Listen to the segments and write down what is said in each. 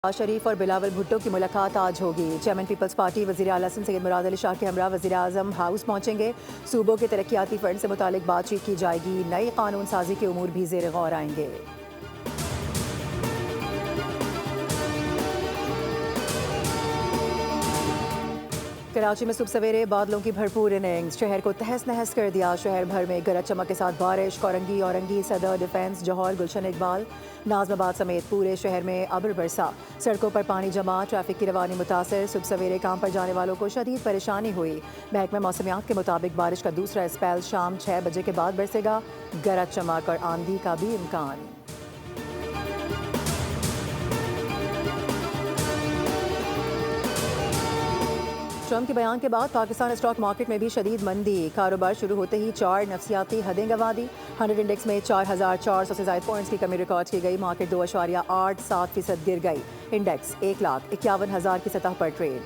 नवाज शरीफ और बिलावल भुट्टो की मुलाकात आज होगी। चेयरमैन पीपल्स पार्टी वज़ीर आला सैयद मुराद अली शाह के हमरा वज़ीर आज़म हाउस पहुंचेंगे। सूबों के तरक्याती फंड से मुतालिक बातचीत की जाएगी। नई कानून साजी के उमूर भी ज़ेर गौर आएंगे। कराची में सुबह सवेरे बादलों की भरपूर इनिंग्स, शहर को तहस नहस कर दिया। शहर भर में गरज चमक के साथ बारिश। कोरंगी, औरंगी, सदर, डिफेंस, जौहर, गुलशन इकबाल, नाजमाबाद समेत पूरे शहर में अब्र बरसा। सड़कों पर पानी जमा, ट्रैफिक की रवानी मुतासर। सुबह सवेरे काम पर जाने वालों को शदीद परेशानी हुई। महकमा मौसमियात के मुताबिक बारिश का दूसरा स्पेल शाम 6 बजे के बाद बरसेगा। गरज चमक और आंधी का भी इम्कान। ट्रंप के बयान के बाद पाकिस्तान स्टॉक मार्केट में भी शदीद मंदी। कारोबार शुरू होते ही 4 नफसियाती हदें गंवा दी। 100 इंडेक्स में 4,400 से ज़ायद पॉइंट्स की कमी रिकॉर्ड की गई। मार्केट 2.87% गिर गई। इंडेक्स 1,51,000 की सतह पर ट्रेड।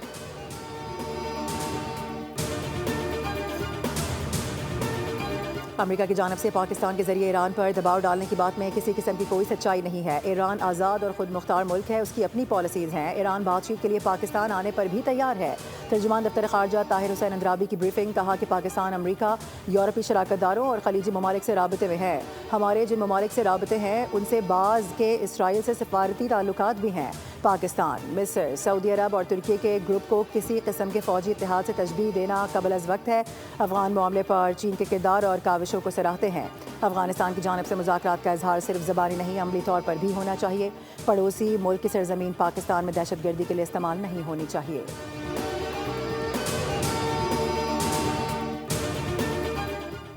अमेरिका की जानब से पाकिस्तान के जरिए ईरान पर दबाव डालने की बात में किसी किस्म की कोई सच्चाई नहीं है। ईरान आज़ाद और खुद मुख्तार मुल्क है, उसकी अपनी पॉलिसीज़ हैं। ईरान बातचीत के लिए पाकिस्तान आने पर भी तैयार है। तर्जुमान दफ्तर खारजा ताहिर हुसैन अंद्राबी की ब्रीफिंग, कहा कि पाकिस्तान अमरीका, यूरोपीय शराकतदारों और खलीजी ममालिक से राबते में है। हमारे जिन ममालिक से राबते हैं उनसे बाज़ के इसराइल से सफारती ताल्लुकात भी हैं। पाकिस्तान, मिस्र, सऊदी अरब और तुर्की के ग्रुप को किसी किस्म के फौजी इत्तेहाद से तशबीह देना कबल अज़ वक्त है। अफगान मामले पर चीन के किरदार और काविशों को सराहते हैं। अफगानिस्तान की जानब से मुज़ाकरात का इजहार सिर्फ ज़बानी नहीं, अमली तौर पर भी होना चाहिए। पड़ोसी मुल्क की सरजमीन पाकिस्तान में दहशतगर्दी के लिए इस्तेमाल नहीं होनी चाहिए।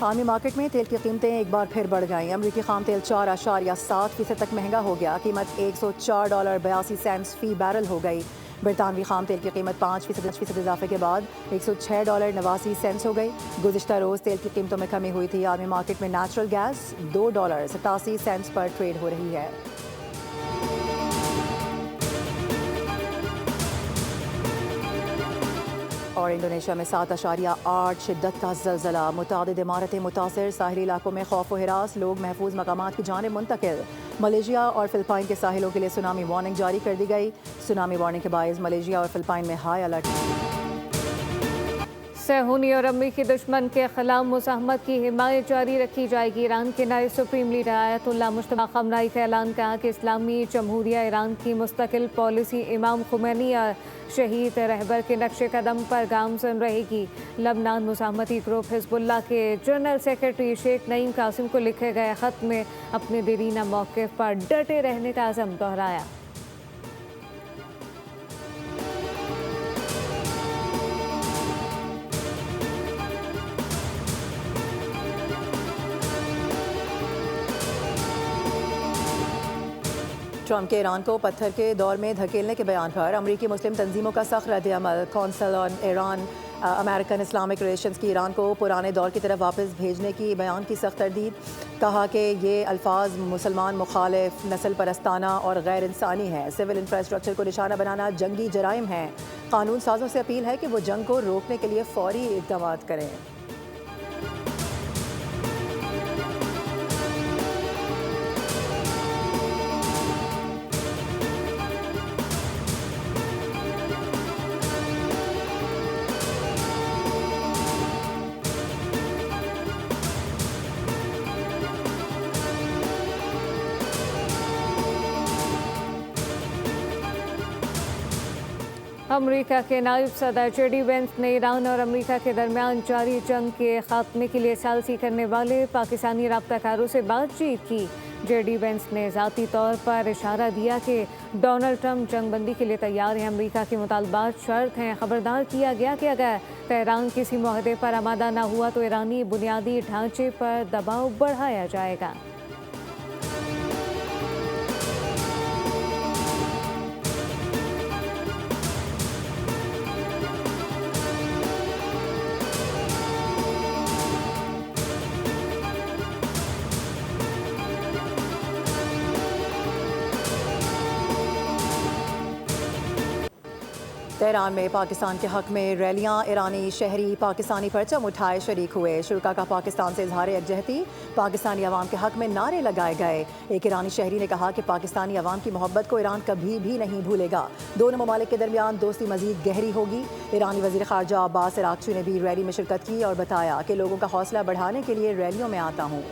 आलमी मार्केट में तेल की कीमतें एक बार फिर बढ़ गईं। अमरीकी खाम तेल 4.7% तक महंगा हो गया। कीमत $104.82 फी बैरल हो गई। बरतानवी खाम तेल की कीमत 5% इजाफे के बाद $106.89 हो गई। गुज़िश्ता रोज़ तेल की कीमतों में कमी हुई थी। आलमी मार्केट में नेचुरल गैस $2.87 पर ट्रेड हो रही है। और इंडोनेशिया में 7.8 शिद्दत का ज़लज़ला, मुतादिद इमारतें मुतासर। साहिली इलाकों में खौफ व हिरास, लोग महफूज मकामात की जानिब मुंतकिल। मलेशिया और फिलिपाइन के साहिलों के लिए सुनामी वार्निंग जारी कर दी गई। सुनामी वार्निंग के बायस मलेशिया और फिलिपाइन में हाई अलर्ट। सहूनी और अमरीकी दुश्मन के खिलाफ मुज़ाहमत की हिमायत जारी रखी जाएगी। ईरान के नए सुप्रीम लीडर आयतुल्लाह मुज्तबा ख़मनाई का ऐलान, कहा कि इस्लामी जमहूरिया ईरान की मुस्तकिल पॉलिसी इमाम खुमैनी और शहीद रहबर के नक्शे कदम पर गामज़न रहेगी। लबनान मुज़ाहमती ग्रुप हिज़्बुल्लाह के जनरल सेक्रेटरी शेख नईम कासिम को लिखे गए ख़त में अपने देरीना मौक़िफ़ पर डटे रहने का अज़म दोहराया। ट्रंप के ईरान को पत्थर के दौर में धकेलने के बयान पर अमरीकी मुस्लिम तंजीमों का सख्त रद्द-ए-अमल। Council on Iran American Islamic relations की ईरान को पुराने दौर की तरफ वापस भेजने की बयान की सख्त तरदीद। कहा कि ये अल्फाज मुसलमान मुखालिफ, नस्ल परस्ताना और गैर इंसानी है। सिविल इंफ्रास्ट्रक्चर को निशाना बनाना जंगी जराइम है। कानून साजों से अपील है कि वो जंग को रोकने के लिए फौरी इक़दाम करें। अमरीका के नायब सदर JD वेंस ने ईरान और अमरीका के दरमियान जारी जंग के खात्मे के लिए सालसी करने वाले पाकिस्तानी राब्ताकारों से बातचीत की। JD वेंस ने ज़ाती तौर पर इशारा दिया कि डोनाल्ड ट्रंप जंगबंदी के लिए तैयार हैं। अमरीका के मुतालबात शर्त हैं। खबरदार किया गया कि अगर तेहरान किसी मुआहदे पर आमादा न हुआ तो ईरानी बुनियादी ढांचे पर दबाव बढ़ाया जाएगा। तेहरान में पाकिस्तान के हक में रैलियां, ईरानी शहरी पाकिस्तानी परचम उठाए शरीक हुए। शुरा का पाकिस्तान से इजहार यकजहती, पाकिस्तानी अवाम के हक में नारे लगाए गए। एक ईरानी शहरी ने कहा कि पाकिस्तानी अवाम की मोहब्बत को ईरान कभी भी नहीं भूलेगा। दोनों ममालिक के दरमियान दोस्ती मजीद गहरी होगी। ईरानी वज़ीर ख़ारजा अब्बास अरागची ने भी रैली में शिरकत की और बताया कि लोगों का हौसला बढ़ाने के लिए रैलियों में आता हूँ।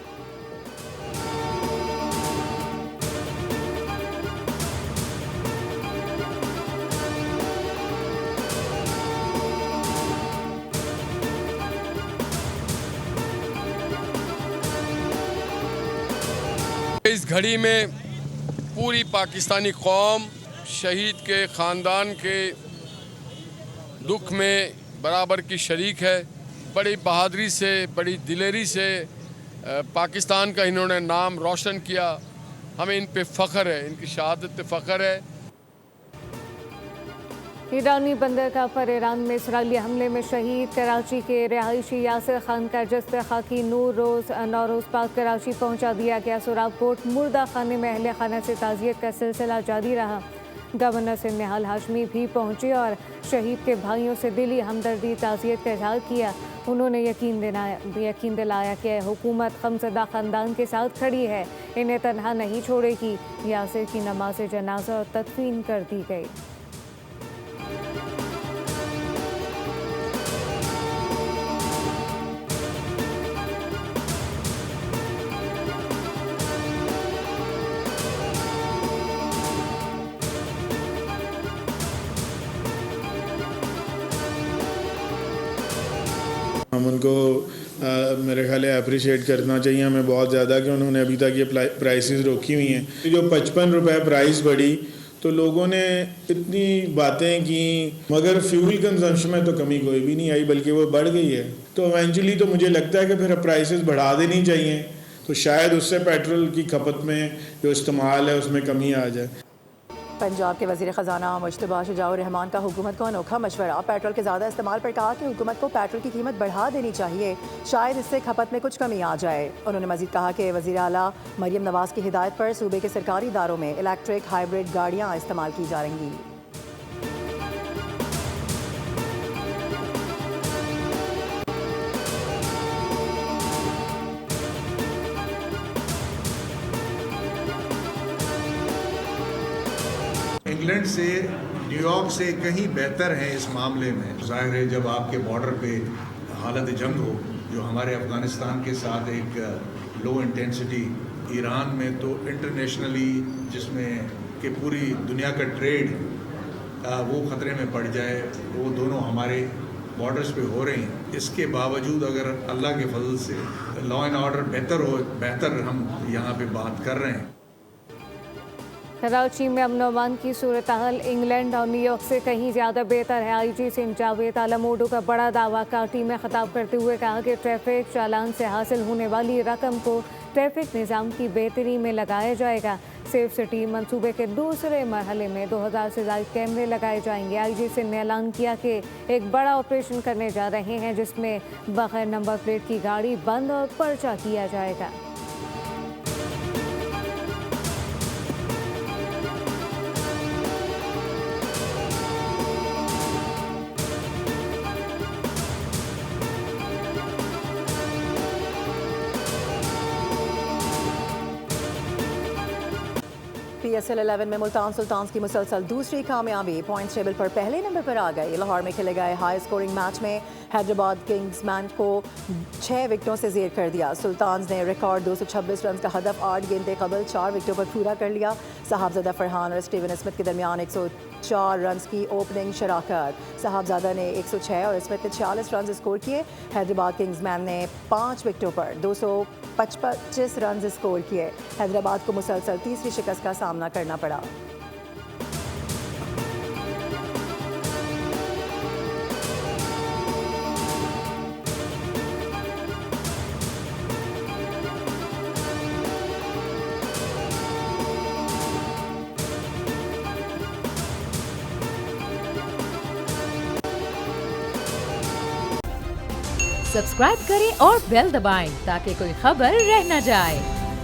इस घड़ी में पूरी पाकिस्तानी कौम शहीद के ख़ानदान के दुख में बराबर की शरीक है। बड़ी बहादुरी से, बड़ी दिलेरी से पाकिस्तान का इन्होंने नाम रोशन किया। हमें इन पे फ़ख्र है, इनकी शहादत पे फ़ख्र है। ईरानी बंदरगाह पर ईरान में इसराइली हमले में शहीद कराची के रिहायशी यासिर खान का जस्ते खाकी नौरोज़ पाक कराची पहुंचा दिया गया। सुराबकोट मुर्दा खाने में अहले खाना से ताज़ियत का सिलसिला जारी रहा। गवर्नर सिंध निहाल हाशमी भी पहुंचे और शहीद के भाइयों से दिली हमदर्दी ताज़ियत का इजहार किया। उन्होंने यकीन दिलाया कि हुकूमत खमसदा ख़ानदान के साथ खड़ी है, इन्हें तनहा नहीं छोड़ेगी। यासिर की नमाज जनाजा और तदफीन कर दी गई। हम उनको मेरे ख्याल है अप्रिशिएट करना चाहिए हमें बहुत ज़्यादा कि उन्होंने अभी तक ये प्राइसेस रोकी हुई हैं। जो 55 रुपये प्राइस बढ़ी तो लोगों ने इतनी बातें की, मगर फ्यूल कंजम्पशन में तो कमी कोई भी नहीं आई, बल्कि वो बढ़ गई है। तो इवेंचुअली तो मुझे लगता है कि फिर प्राइसेस बढ़ा देनी चाहिए, तो शायद उससे पेट्रोल की खपत में जो इस्तेमाल है उसमें कमी आ जाए। पंजाब के वज़ीर ख़जाना मुश्तबा शुजाउर रहमान का हुकूमत को अनोखा मशवरा। पेट्रोल के ज़्यादा इस्तेमाल पर कहा कि हुकूमत को पेट्रोल की कीमत बढ़ा देनी चाहिए, शायद इससे खपत में कुछ कमी आ जाए। उन्होंने मज़ीद कहा कि वज़ीर आला मरियम नवाज़ की हिदायत पर सूबे के सरकारी इदारों में इलेक्ट्रिक हाइब्रिड गाड़ियाँ इस्तेमाल की जाएंगी। इंग्लैंड से, न्यूयॉर्क से कहीं बेहतर है इस मामले में। जाहिर है जब आपके बॉर्डर पे हालत जंग हो, जो हमारे अफ़गानिस्तान के साथ एक लो इंटेंसिटी, ईरान में तो इंटरनेशनली जिसमें कि पूरी दुनिया का ट्रेड वो ख़तरे में पड़ जाए, वो दोनों हमारे बॉर्डर्स पे हो रहे हैं। इसके बावजूद अगर अल्लाह के फजल से लॉ एंड ऑर्डर बेहतर हम यहाँ पे बात कर रहे हैं। कराची में अमन अमान की सूरत हाल इंग्लैंड और न्यूयॉर्क से कहीं ज़्यादा बेहतर है। IG सिंध जावेद आलमोडो का बड़ा दावा। काटी में खिताब करते हुए कहा कि ट्रैफिक चालान से हासिल होने वाली रकम को ट्रैफिक निज़ाम की बेहतरी में लगाया जाएगा। सेफ सिटी मंसूबे के दूसरे मरहले में 2000 से ज़ायद कैमरे लगाए जाएंगे। IG सिंध ने ऐलान किया कि एक बड़ा ऑपरेशन करने जा रहे हैं, जिसमें बगैर नंबर प्लेट की गाड़ी बंद और पर्चा किया जाएगा। PSL 11 में मुल्तान सुल्तान्स की मुसलसल दूसरी कामयाबी। पॉइंट्स टेबल पर पहले नंबर पर आ गई। लाहौर में खेले गए हाई स्कोरिंग मैच में हैदराबाद किंग्समैन को 6 विकेटों से ज़ेर कर दिया। सुल्तान्स ने रिकॉर्ड 226 रन का हदफ 8 गेंदे कबल 4 विकेटों पर पूरा कर लिया। साहबजादा फरहान और स्टीवन स्मिथ के दरमियान 104 रन की ओपनिंग शराकत। साहबजादा ने 106 और स्मिथ ने 46 रन स्कोर किए। हैदराबाद किंग्समैन ने 5 विकेटों पर 225 रन स्कोर किए। हैदराबाद को मुसलसल तीसरी शिकस्त का सामना करना पड़ा। सब्सक्राइब करें और बेल दबाएं ताकि कोई खबर रह न जाए।